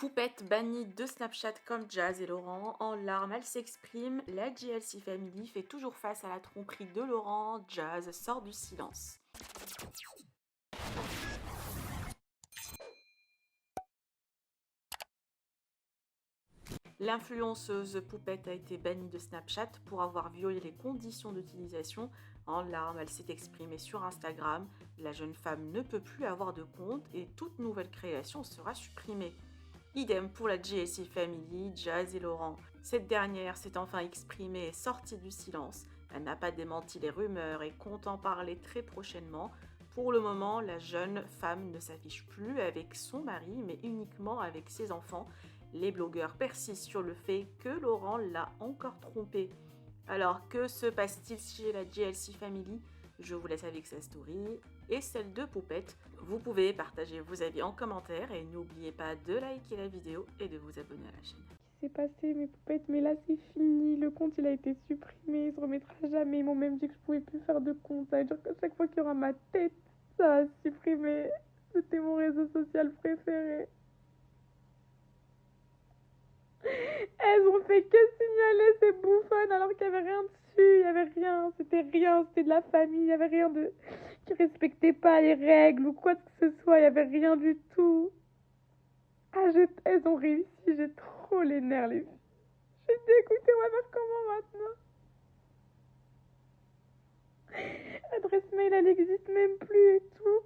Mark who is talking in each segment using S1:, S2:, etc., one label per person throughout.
S1: Poupette bannie de Snapchat comme Jazz et Laurent. En larmes, elle s'exprime. La JLC Family fait toujours face à la tromperie de Laurent. Jazz sort du silence. L'influenceuse Poupette a été bannie de Snapchat pour avoir violé les conditions d'utilisation. En larmes, elle s'est exprimée sur Instagram. La jeune femme ne peut plus avoir de compte et toute nouvelle création sera supprimée. Idem pour la JLC Family, Jazz et Laurent. Cette dernière s'est enfin exprimée et sortie du silence. Elle n'a pas démenti les rumeurs et compte en parler très prochainement. Pour le moment, la jeune femme ne s'affiche plus avec son mari, mais uniquement avec ses enfants. Les blogueurs persistent sur le fait que Laurent l'a encore trompée. Alors, que se passe-t-il chez la JLC Family? Je vous laisse avec sa story et celle de Poupette. Vous pouvez partager vos avis en commentaire et n'oubliez pas de liker la vidéo et de vous abonner à la chaîne.
S2: C'est passé mes poupettes, mais là c'est fini, le compte il a été supprimé, il se remettra jamais, ils m'ont même dit que je pouvais plus faire de compte, ça veut dire qu'à chaque fois qu'il y aura ma tête, ça va se supprimer, c'était mon réseau social préféré. Elles ont fait que signaler ces bouffonnes alors qu'il n'y avait rien dessus, il n'y avait rien, c'était de la famille, il n'y avait rien de... qui respectait pas les règles ou quoi que ce soit, il n'y avait rien du tout. Elles ont réussi, j'ai trop les nerfs les filles. Je suis dégoûtée, on va faire comment maintenant? L'adresse mail elle existe même plus et tout.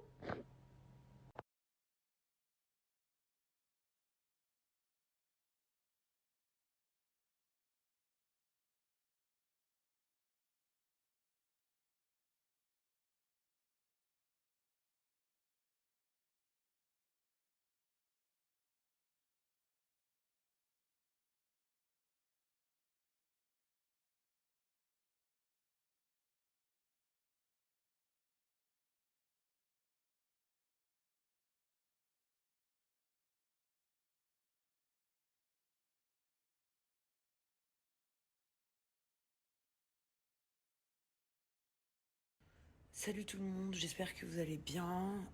S3: Salut tout le monde, j'espère que vous allez bien.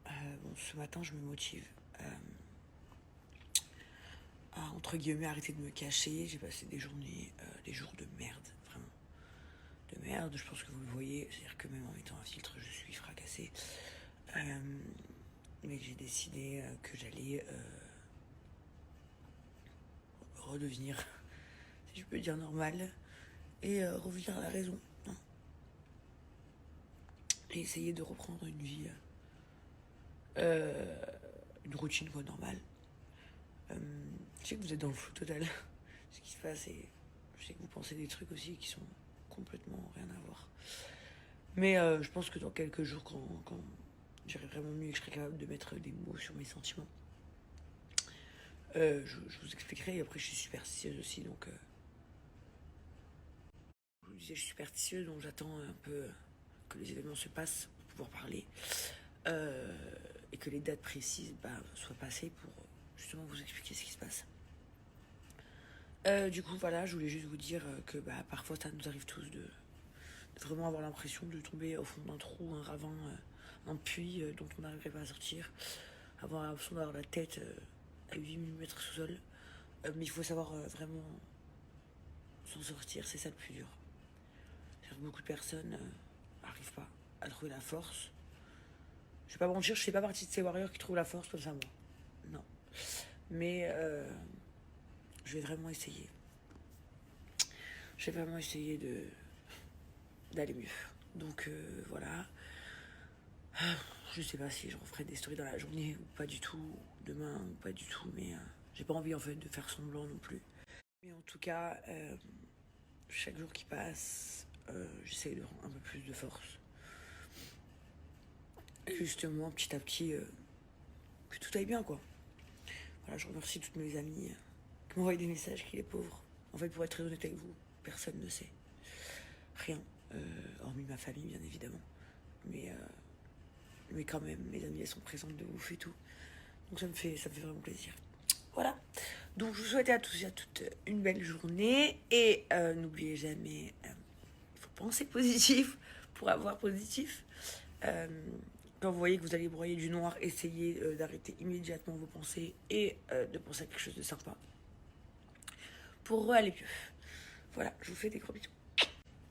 S3: Ce matin, je me motive à, entre guillemets, arrêter de me cacher. J'ai passé des journées, des jours de merde, vraiment. De merde, je pense que vous le voyez. C'est-à-dire que même en mettant un filtre, je suis fracassée. Mais j'ai décidé que j'allais redevenir, si je peux dire, normal. Et revenir à la raison. Hein. Et essayer de reprendre une vie... une routine quoi, normale. Je sais que vous êtes dans le flou total. Ce qui se passe et je sais que vous pensez des trucs aussi qui sont complètement rien à voir. Mais je pense que dans quelques jours, quand j'irai vraiment mieux et que je serai capable de mettre des mots sur mes sentiments, je vous expliquerai. Et après, je suis superstitieuse aussi, donc je vous disais, je suis superstitieuse, donc j'attends un peu que les événements se passent pour pouvoir parler et que les dates précises soient passées pour justement vous expliquer ce qui se passe. Du coup, voilà, je voulais juste vous dire que parfois ça nous arrive tous de vraiment avoir l'impression de tomber au fond d'un trou, un ravin, un puits dont on n'arriverait pas à sortir, avoir l'impression d'avoir la tête à 8000 mètres sous sol. Mais il faut savoir vraiment s'en sortir, c'est ça le plus dur. C'est-à-dire que beaucoup de personnes n'arrivent pas à trouver la force. Je vais pas mentir, je fais pas partie de ces warriors qui trouvent la force comme ça, moi. Non. Mais je vais vraiment essayer. Je vais vraiment essayer d'aller mieux. Donc voilà. Je sais pas si je referai des stories dans la journée ou pas du tout, demain ou pas du tout, mais j'ai pas envie en fait de faire semblant non plus. Mais en tout cas, chaque jour qui passe, j'essaie de rendre un peu plus de force. Et justement, petit à petit, que tout aille bien quoi. Voilà, je remercie toutes mes amies qui m'envoient des messages, qui les pauvres. En fait, pour être très honnête avec vous, personne ne sait. Rien, hormis ma famille bien évidemment. Mais quand même, mes amies elles sont présentes de ouf et tout. Donc ça me fait vraiment plaisir. Voilà. Donc je vous souhaite à tous et à toutes une belle journée. Et n'oubliez jamais, il faut penser positif pour avoir positif. Quand vous voyez que vous allez broyer du noir, essayez d'arrêter immédiatement vos pensées et de penser à quelque chose de sympa pour aller mieux. Voilà, je vous fais des gros bisous.